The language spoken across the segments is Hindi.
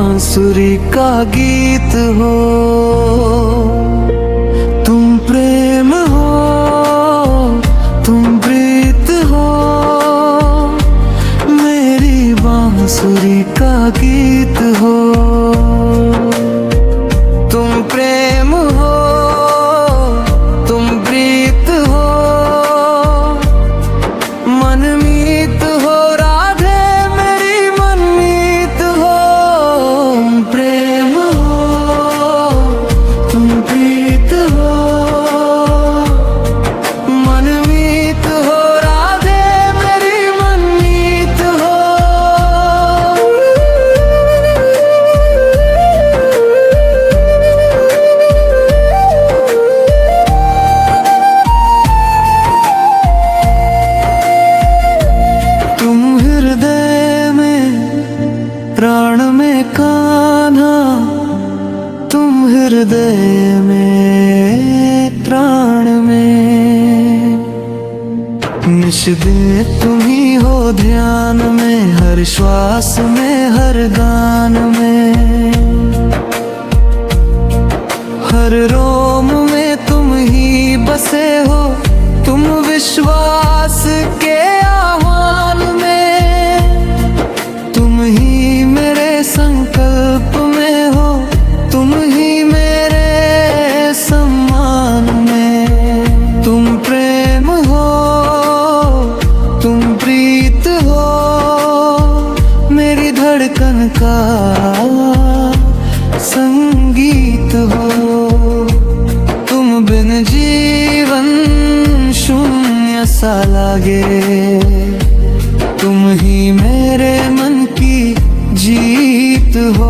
बांसुरी का गीत हो। तुम प्रेम हो, तुम प्रीत हो, मेरी बांसुरी का गीत हो। तुम प्रेम हो, तुम प्रीत हो, मनमीत हो, राधे मेरी मनमीत हो। प्रेम हो, तुम प्रीत हो, मनमीत हो, राधे मेरी मनमीत हो। तुम हृदय में प्राण में कान्हा, तुम हृदय में प्राण में। निश दिन तुम ही हो ध्यान में, हर श्वास में हर गान में। हर रोम में तुम ही बसे हो, तुम विश्वास के आह्वान में। तुम ही मेरे संकल्प में हो, तुम ही मेरे सम्मान में। तुम प्रेम हो, तुम प्रीत हो, मेरी धड़कन का संगीत हो। तुम बिन जीवन शून्य सा लागे, तुम ही मेरे मन की जीत हो।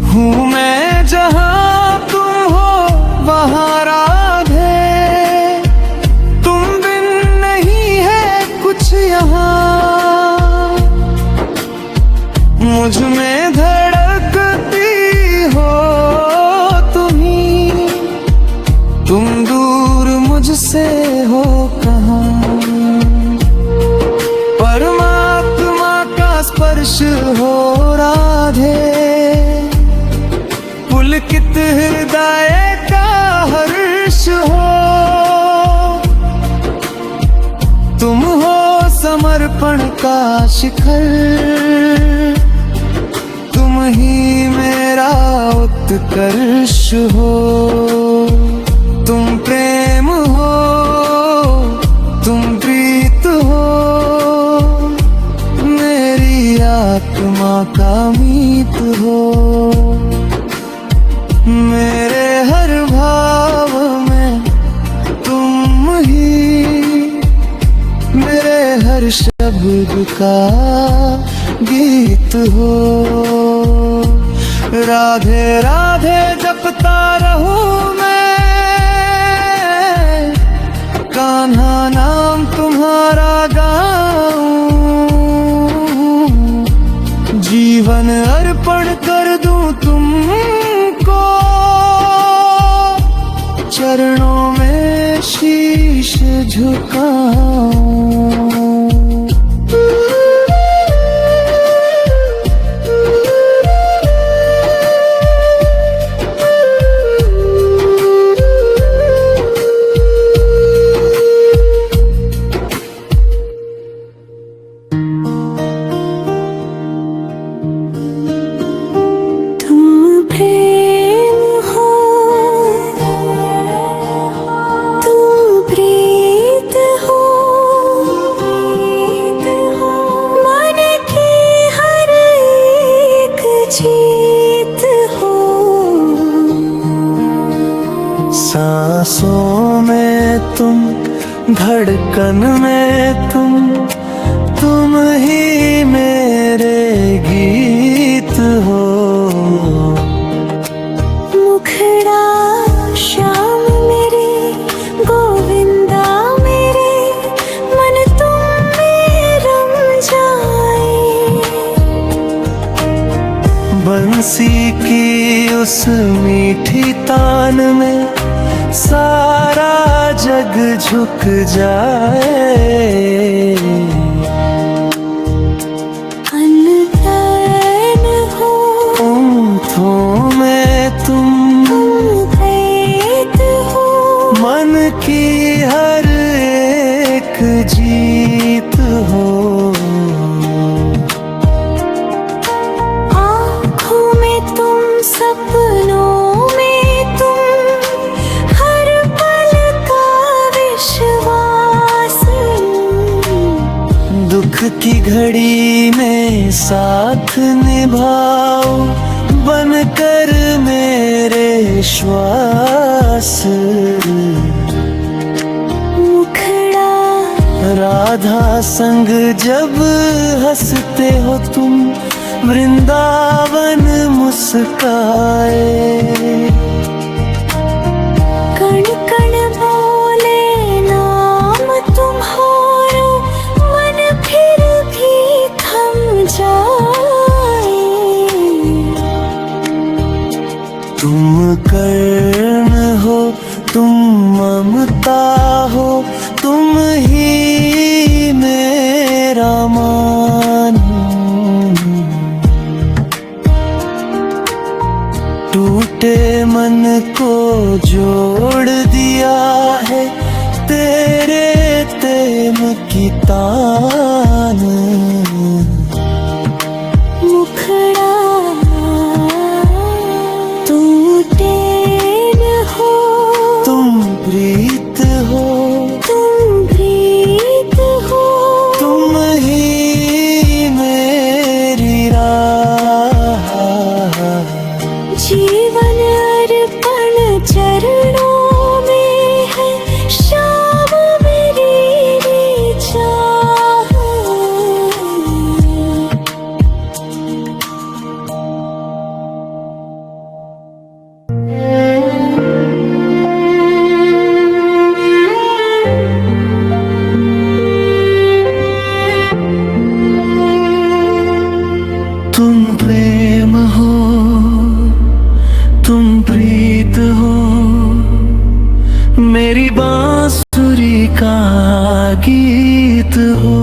हूँ मैं जहाँ तुम हो वहाँ राधे, तुम बिन नहीं है कुछ यहाँ। मुझ में धड़कती हो तुम्ही, तुम दूर मुझसे हो कहाँ। परमात्मा का स्पर्श हो राधे, पुलकित हृदय का हर्ष हो। तुम हो समर्पण का शिखर, तुम ही मेरा उत्कर्ष हो। तुम प्रेम हो, तुम प्रीत हो, मेरी आत्मा का मीत हो। मेरे हर भाव में तुम ही, मेरे हर शब्द का गीत हो। राधे राधे जपता रहूं मैं, कान्हा नाम तुम्हारा गाऊं। जीवन अर्पण कर दूं तुमको, चरणों में शीश झुकाऊं। सांसों में तुम, धड़कन में तुम ही मेरे गीत हो। बंसी की उस मीठी तान में सारा जग झुक जाए। अनजान हो होठों में तुम भेद हो, मन की हर एक जीत हो। आँखों में तुम, सपनों में तुम, हर पल का विश्वास। दुख की घड़ी में साथ निभाओ, बनकर मेरे श्वास। मुखड़ा राधा संग जब हंसते हो तुम, वृंदावन मुस्काए। कण कण बोले नाम तुम्हारा, मन फिर भी थम जाए। तुम कर्ण हो, तुम ममता हो, तुम ही मेरा मान। टूटे मन को जोड़ दिया है तेरे प्रेम की तान। मुखड़ा टूटे न हो, तुम प्रीत हो, तुम प्रीत हो, तुम ही मेरी राह। जीवन अर्पण चरणों में है, श्याम मेरी चाह। तुम प्रेम हो, तुम प्रीत हो, मेरी बांसुरी का गीत हो।